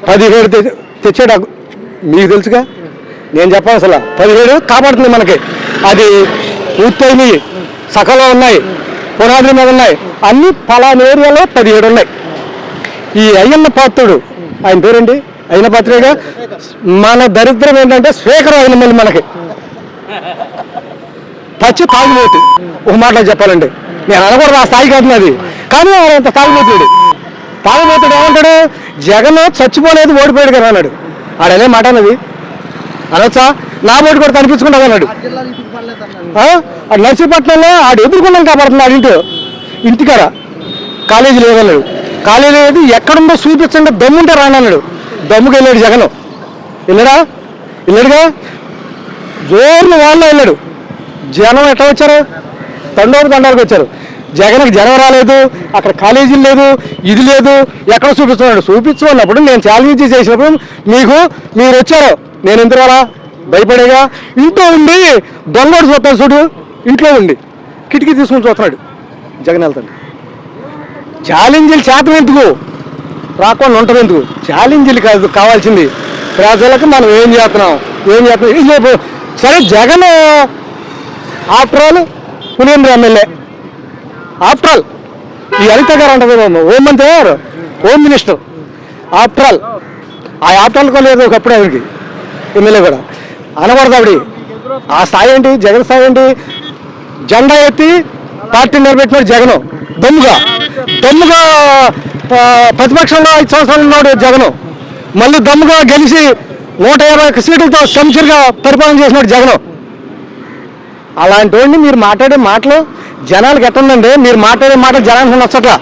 17 తెచ్చాడు. మీకు తెలుసుగా, నేను చెప్పాను అసలు 17 కాపాడుతుంది మనకి. అది పూర్తయినాయి, సకలో ఉన్నాయి, పునాదుల మీద ఉన్నాయి, అన్ని పలానా ఏరియాలో 17 ఉన్నాయి. ఈ అయ్యన్న పాత్రుడు, ఆయన పేరేంటి, అయ్యన్న పాత్రుడుగా. మన దరిద్రం ఏంటంటే స్పీకర్ అయిన మళ్ళీ మనకి పచ్చి తాగుబోతు. ఒక మాటలో చెప్పాలండి, నేను అనకూడదు, ఆ స్థాయి కాదు అది, కానీ ఆయన అంత తాగుబోతుడు. తాగుబోతుడు ఏమంటాడు, జగన్ చచ్చిపోలేదు, ఓడిపోయాడు కదా అన్నాడు. ఆడనే మాట అన్నది అనొచ్చా? నా ఓటు కూడా కనిపించుకుంటాను అన్నాడు. నర్సీపట్నంలో ఆడు ఎదుర్కొన్నాం కాపాడుతున్నాడు. ఇంటికాడ కాలేజీ లేదన్నాడు. కాలేజీ లేదు, ఎక్కడుందో చూపించండి, దమ్ముంటే రానన్నాడు. దమ్ముకి వెళ్ళాడు జగన్. వెళ్ళాడుగా, జోరును వాళ్ళలో వెళ్ళాడు. జనం ఎట్లా వచ్చారు, తండోపు వచ్చారు. జగన్కి జనం రాలేదు, అక్కడ కాలేజీలు లేదు, ఇది లేదు, ఎక్కడ చూపిస్తున్నాడు. చూపించుకున్నప్పుడు నేను ఛాలెంజ్ చేసినప్పుడు మీరు వచ్చారు, నేను ఎందుకు రాలా, భయపడేగా. ఇంట్లో ఉండి దొంగోడు చూస్తాను చూడు, ఇంట్లో ఉండి కిటికీ తీసుకుని చూస్తున్నాడు జగన్ వెళ్తాడు. ఛాలెంజీలు శాతం ఎందుకు, రాకుండా ఉంటుంది ఎందుకు? ఛాలెంజీలు కాదు కావాల్సింది, ప్రజలకు మనం ఏం చేస్తున్నాం. సరే, Jagan after all Pulivendula MLA, after all ఈ హరిత గారు అంటారు హోమ్ మంత్రి గారు, హోమ్ మినిస్టర్. ఆఫ్టర్ ఆల్ ఆ ఆఫ్టర్ ఆల్ కోలేదు ఒకప్పుడు ఆయనకి ఎమ్మెల్యే కూడా అనకూడదు. ఆవిడ ఆ స్థాయి ఏంటి, జగన్ స్థాయి ఏంటి? జెండా ఎత్తి పార్టీ నిలబెట్టినాడు జగన్. దమ్ముగా ప్రతిపక్షంలో 5 సంవత్సరాలు ఉన్నాడు జగన్. మళ్ళీ దమ్ముగా గెలిచి 120 సీట్లతో సంచరిగా పరిపాలన చేసినాడు జగన్. అలాంటి వాడిని మీరు మాట్లాడే మాటలు జనాలకు ఎట్టుందండి? మీరు మాట్లాడే మాటలు జనానికి నచ్చట్లా.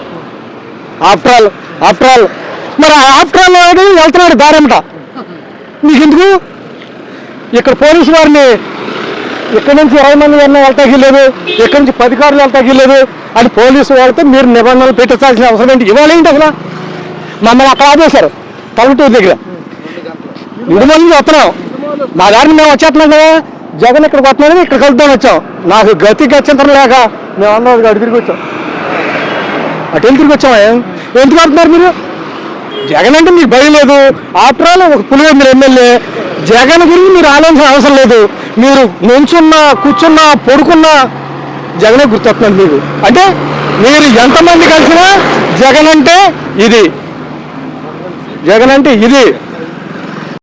ఆఫ్టర్ ఆల్ మరి ఆఫ్టర్ ఆల్ వెళ్తున్నాడు దారేమిట. నీకెందుకు? ఇక్కడ పోలీసు వారిని ఇక్కడ నుంచి 20 మంది వెళ్తాకి లేదు, ఇక్కడ నుంచి 10 కార్లు వెళ్తాకి లేదు అని పోలీసు వాళ్ళతో మీరు నిబంధనలు పెట్టించాల్సిన అవసరం ఏంటి? ఇవాళ ఏంటి అసలు? మమ్మల్ని అక్కడ ఆపేశారు పల్లెటూరు దగ్గర. 2 మంది వస్తున్నాం, మా దారిని మేము వచ్చేస్తున్నాం కదా, జగన్ ఇక్కడికి వస్తున్నాడని ఇక్కడ కలుద్దామని వచ్చాం. నాకు గతి గచ్చంతరం లేక మేము అందరం అటు తిరిగి వచ్చాం. ఎందుకు వస్తున్నారు మీరు? జగన్ అంటే మీకు భయం లేదు. ఆఫ్టర్ ఆల్ ఒక పులివెందుల ఎమ్మెల్యే. జగన్ గురించి మీరు ఆలోచించిన అవసరం లేదు. మీరు నుంచున్నా, కూర్చున్నా, పడుకున్నా జగనే గుర్తొస్తున్నాడు మీకు. అంటే మీరు ఎంతమంది కలిసినా జగన్ అంటే ఇది.